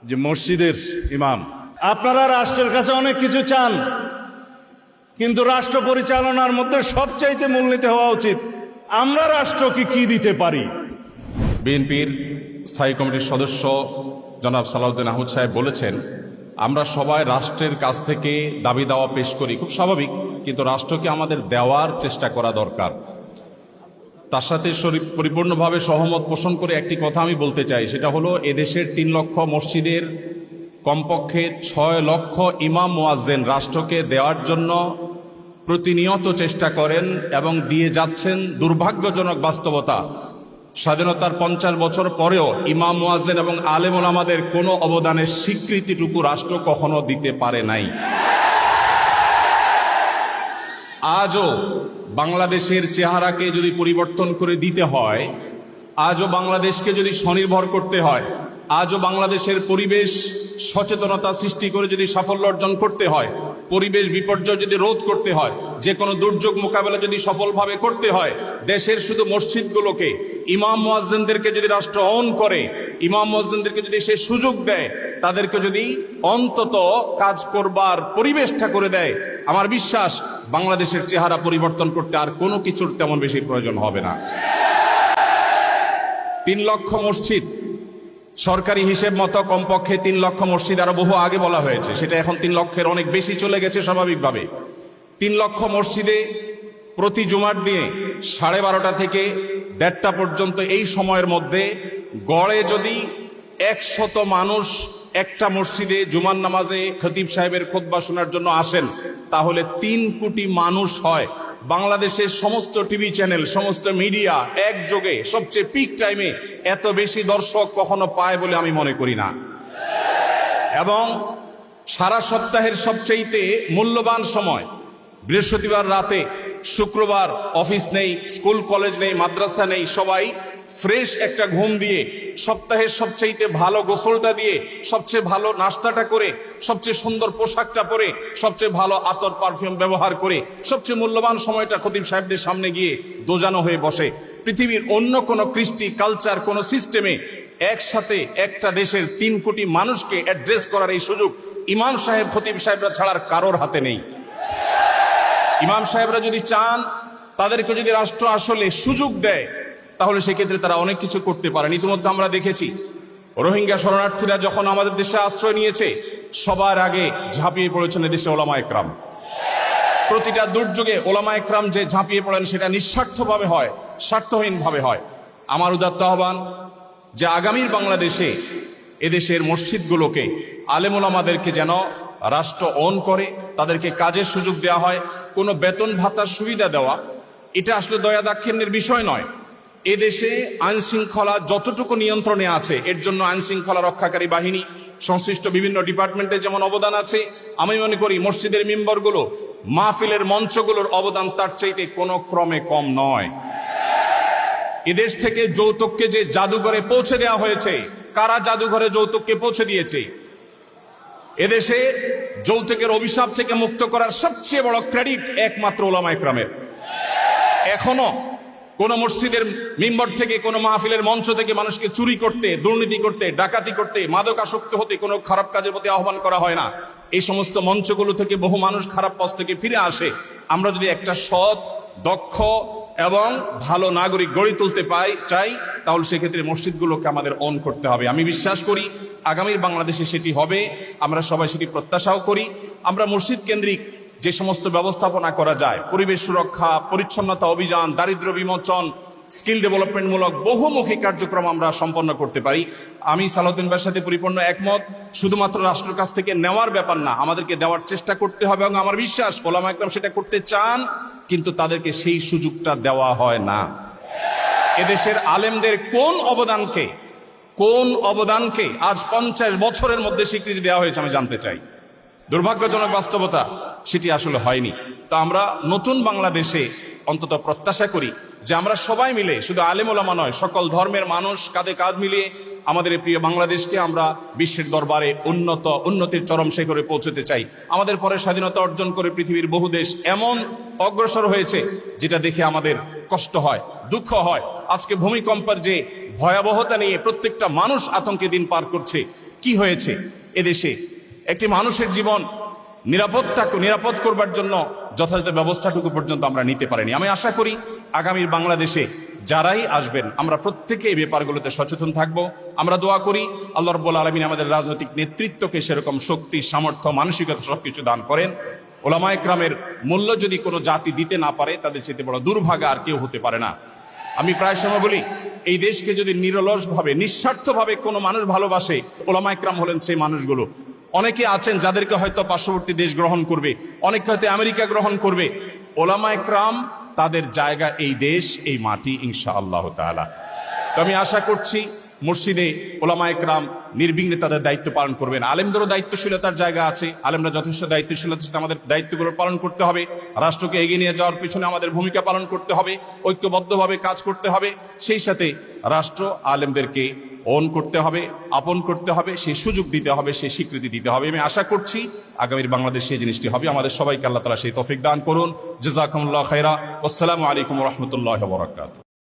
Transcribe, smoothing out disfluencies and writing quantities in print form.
যে মসজিদের ইমাম, আপনারা রাষ্ট্রের কাছে অনেক কিছু চান, কিন্তু রাষ্ট্র পরিচালনার মধ্যে সবচাইতে মূলনীতি হওয়া উচিত আমরা রাষ্ট্রকে কি দিতে পারি। বিএনপির স্থায়ী কমিটির সদস্য জনাব সালাউদ্দিন আহমদ সাহেব বলেছেন, আমরা সবাই রাষ্ট্রের কাছ থেকে দাবি দাওয়া পেশ করি, খুব স্বাভাবিক, কিন্তু রাষ্ট্রকে আমাদের দেওয়ার চেষ্টা করা দরকার। তার সাথে পরিপূর্ণভাবে সহমত পোষণ করে একটি কথা আমি বলতে চাই, সেটা হলো এদেশের 3 লক্ষ মসজিদের কমপক্ষে 6 লক্ষ ইমাম মুয়াজ্জিন রাষ্ট্রকে দেওয়ার জন্য প্রতিনিয়ত চেষ্টা করেন এবং দিয়ে যাচ্ছেন। দুর্ভাগ্যজনক বাস্তবতা, স্বাধীনতার 50 বছর পরেও ইমাম মুয়াজ্জিন এবং আলেম ওলামাদের কোনো অবদানের স্বীকৃতিটুকু রাষ্ট্র কখনো দিতে পারে নাই। আজও বাংলাদেশের চেহারাকে যদি পরিবর্তন করে দিতে হয়, আজও বাংলাদেশকে যদি স্বনির্ভর করতে হয়, আজও বাংলাদেশের পরিবেশ সচেতনতা সৃষ্টি করে যদি সাফল্য অর্জন করতে হয়, পরিবেশ বিপর্যয় যদি রোধ করতে হয়, যে কোনো দুর্যোগ মোকাবেলা যদি সফলভাবে করতে হয়, দেশের শুধু মসজিদগুলোকে ইমাম মুয়াজ্জিনদেরকে যদি রাষ্ট্র অন করে, ইমাম মুয়াজ্জিনদেরকে যদি সে সুযোগ দেয়, তাদেরকে যদি অন্তত কাজ করবার পরিবেশটা করে দেয়, আমার বিশ্বাস বাংলাদেশের চেহারা পরিবর্তন করতে আর কোনো কিছুর তেমন বেশি প্রয়োজন হবে না। 3 লক্ষ মসজিদ সরকারি হিসেব মতো কমপক্ষে 3 লক্ষ মসজিদ আরো বহু আগে বলা হয়েছে, সেটা এখন 3 লক্ষের অনেক বেশি চলে গেছে স্বাভাবিকভাবে। 3 লক্ষ মসজিদে প্রতি জুমার দিনে 12:30 থেকে 1:30 পর্যন্ত এই সময়ের মধ্যে গড়ে যদি 100 মানুষ একটা মসজিদে জুমার নামাজে খতিব সাহেবের খুতবা শোনার জন্য আসেন, তাহলে 3 কোটি মানুষ হয়। বাংলাদেশের সমস্ত টিভি চ্যানেল, সমস্ত মিডিয়া একযোগে সবচেয়ে পিক টাইমে এত বেশি দর্শক কখনো পায় বলে আমি মনে করি না। এবং সারা সপ্তাহের সবচেয়ে মূল্যবান সময় বৃহস্পতিবার রাতে, শুক্রবার অফিস নেই, স্কুল কলেজ নেই, মাদ্রাসা নেই, সবাই ফ্রেশ একটা ঘুম দিয়ে, সপ্তাহের সবচেয়ে ভালো গোসলটা দিয়ে, সবচেয়ে ভালো নাস্তাটা করে, সবচেয়ে সুন্দর পোশাকটা পরে, সবচেয়ে ভালো আতর পারফিউম ব্যবহার করে, সবচেয়ে মূল্যবান সময়টা খতিব সাহেবদের সামনে গিয়ে দোজানো হয়ে বসে। পৃথিবীর অন্য কোনো কৃষ্টি, কালচার, কোনো সিস্টেমে একসাথে একটা দেশের 3 কোটি মানুষকে অ্যাড্রেস করার এই সুযোগ ইমাম সাহেব, খতিব সাহেবরা ছাড়ার কারোর হাতে নেই। ইমাম সাহেবরা যদি চান, তাদেরকে যদি রাষ্ট্র আসলে সুযোগ দেয়, তাহলে সেক্ষেত্রে তারা অনেক কিছু করতে পারেন। ইতিমধ্যে আমরা দেখেছি রোহিঙ্গা শরণার্থীরা যখন আমাদের দেশে আশ্রয় নিয়েছে, সবার আগে ঝাঁপিয়ে পড়েছেন এদেশে ওলামা একরাম। প্রতিটা দুর্যোগে ওলামা একরাম যে ঝাঁপিয়ে পড়েন, সেটা নিঃস্বার্থভাবে হয়, স্বার্থহীনভাবে হয়। আমার উদাত্ত আহ্বান যে আগামীর বাংলাদেশে এদেশের মসজিদগুলোকে, আলেম ওলামাদেরকে যেন রাষ্ট্র অন করে, তাদেরকে কাজের সুযোগ দেওয়া হয়। কোনো বেতন ভাতার সুবিধা দেওয়া, এটা আসলে দয়া দাক্ষিণ্যের বিষয় নয়। এদেশে আইন শৃঙ্খলা যতটুকু নিয়ন্ত্রণে আছে, এর জন্য আইন শৃঙ্খলা রক্ষাকারী বাহিনী, সংশ্লিষ্ট বিভিন্ন ডিপার্টমেন্টের যেমন অবদান আছে, আমি মনে করি মসজিদের মিম্বরগুলো, মাহফিলের মঞ্চগুলোর অবদান তার চাইতে কোনো ক্রমে কম নয়। এদেশ থেকে যৌতুককে যে জাদুঘরে পৌঁছে দেওয়া হয়েছে, কারা জাদুঘরে যৌতুককে পৌঁছে দিয়েছে? এদেশে যৌতুকের অভিশাপ থেকে মুক্ত করার সবচেয়ে বড় ক্রেডিট একমাত্র ওলামা একরামের। এখনো কোন মসজিদের মিম্বর থেকে, কোন মাহফিলের মঞ্চ থেকে মানুষকে চুরি করতে, দুর্নীতি করতে, ডাকাতি করতে, মাদকাসক্ত হতে, কোনো খারাপ কাজের প্রতি আহ্বান করা হয় না। এই সমস্ত মঞ্চগুলো থেকে বহু মানুষ খারাপ পথ থেকে ফিরে আসে। আমরা যদি একটা সৎ, দক্ষ এবং ভালো নাগরিক গড়ে তুলতে চাই, তাহলে সেক্ষেত্রে মসজিদগুলোকে আমাদের অন করতে হবে। আমি বিশ্বাস করি আগামীর বাংলাদেশে সেটি হবে, আমরা সবাই সেটি প্রত্যাশাও করি। আমরা মসজিদ কেন্দ্রিক যে সমস্ত ব্যবস্থাপনা করা যায়, পরিবেশ সুরক্ষা, পরিচ্ছন্নতা অভিযান, দারিদ্র্য বিমোচন, স্কিল ডেভেলপমেন্টমূলক বহুমুখী কার্যক্রম আমরা সম্পন্ন করতে পারি। আমি সালাউদ্দিন ভাইয়ের সাথে পরিপূর্ণ একমত। শুধুমাত্র রাষ্ট্রের কাছ থেকে নেওয়ার ব্যাপার না, আমাদেরকে দেওয়ার চেষ্টা করতে হবে। এবং আমার বিশ্বাস ওলামা একরাম সেটা করতে চান, কিন্তু তাদেরকে সেই সুযোগটা দেওয়া হয় না। এদেশের আলেমদের কোন অবদানকে আজ 50 বছরের মধ্যে স্বীকৃতি দেওয়া হয়েছে আমি জানতে চাই। দুর্ভাগ্যজনক বাস্তবতা, সেটি আসলে হয়নি। তা আমরা নতুন বাংলাদেশে অন্তত প্রত্যাশা করি যে আমরা সবাই মিলে, শুধু আলেম ওলামা নয়, সকল ধর্মের মানুষ কাঁধে কাঁধ মিলিয়ে আমাদের এই প্রিয় বাংলাদেশকে আমরা বিশ্বের দরবারে উন্নতির চরম শিখরে পৌঁছতে চাই। আমাদের পরে স্বাধীনতা অর্জন করে পৃথিবীর বহু দেশ এমন অগ্রসর হয়েছে, যেটা দেখে আমাদের কষ্ট হয়, দুঃখ হয়। আজকে ভূমিকম্পের যে ভয়াবহতা নিয়ে প্রত্যেকটা মানুষ আতঙ্কে দিন পার করছে, কি হয়েছে এদেশে? একটি মানুষের জীবন নিরাপদ করবার জন্য যথাযথ ব্যবস্থাটুকু পর্যন্ত আমরা নিতে পারিনি। আমি আশা করি আগামী বাংলাদেশে যারাই আসবেন আমরা প্রত্যেকে এই ব্যাপারগুলোতে সচেতন থাকব। আমরা দোয়া করি আল্লাহ রাব্বুল আলামিন আমাদের রাজনৈতিক নেতৃত্বকে সেরকম শক্তি, সামর্থ্য, মানসিকতা সবকিছু দান করেন। ওলামায়ে কেরামের মূল্য যদি কোনো জাতি দিতে না পারে, তাদের চেয়ে বড় দুর্ভাগা আর কেউ হতে পারে না। আমি প্রায় সময় বলি, এই দেশকে যদি নিরলসভাবে, নিঃস্বার্থভাবে কোনো মানুষ ভালোবাসে, ওলামায়ে কেরাম হলেন সেই মানুষগুলো। অনেকে আছেন যাদেরকে হয়তো পার্শ্ববর্তী দেশ গ্রহণ করবে, অনেকে হয়তো আমেরিকা গ্রহণ করবে। ওলামায়ে কেরাম তাদের জায়গা এই দেশ, এই মাটি, ইনশাআল্লাহ তাআলা। তো আমি আশা করছি মসজিদে ওলামায়ে কেরাম নির্বিঘ্নে তাদের দায়িত্ব পালন করবেন। আলেমদেরও দায়িত্বশীলতার জায়গা আছে, আলেমরা যথেষ্ট দায়িত্বশীলতার সাথে আমাদের দায়িত্বগুলো পালন করতে হবে। রাষ্ট্রকে এগিয়ে নিয়ে যাওয়ার পিছনে আমাদের ভূমিকা পালন করতে হবে, ঐক্যবদ্ধভাবে কাজ করতে হবে। সেই সাথে রাষ্ট্র আলেমদেরকে অন করতে হবে, আপন করতে হবে, সেই সুযোগ দিতে হবে, সেই স্বীকৃতি দিতে হবে। আমি আশা করছি আগামীর বাংলাদেশ সেই জিনিসটি হবে। আমাদের সবাইকে আল্লাহ তাআলা সেই তৌফিক দান করুন। জাযাকুমুল্লাহু খাইরা। আসসালামু আলাইকুম ওয়া রাহমাতুল্লাহি ওয়া বারাকাতুহু।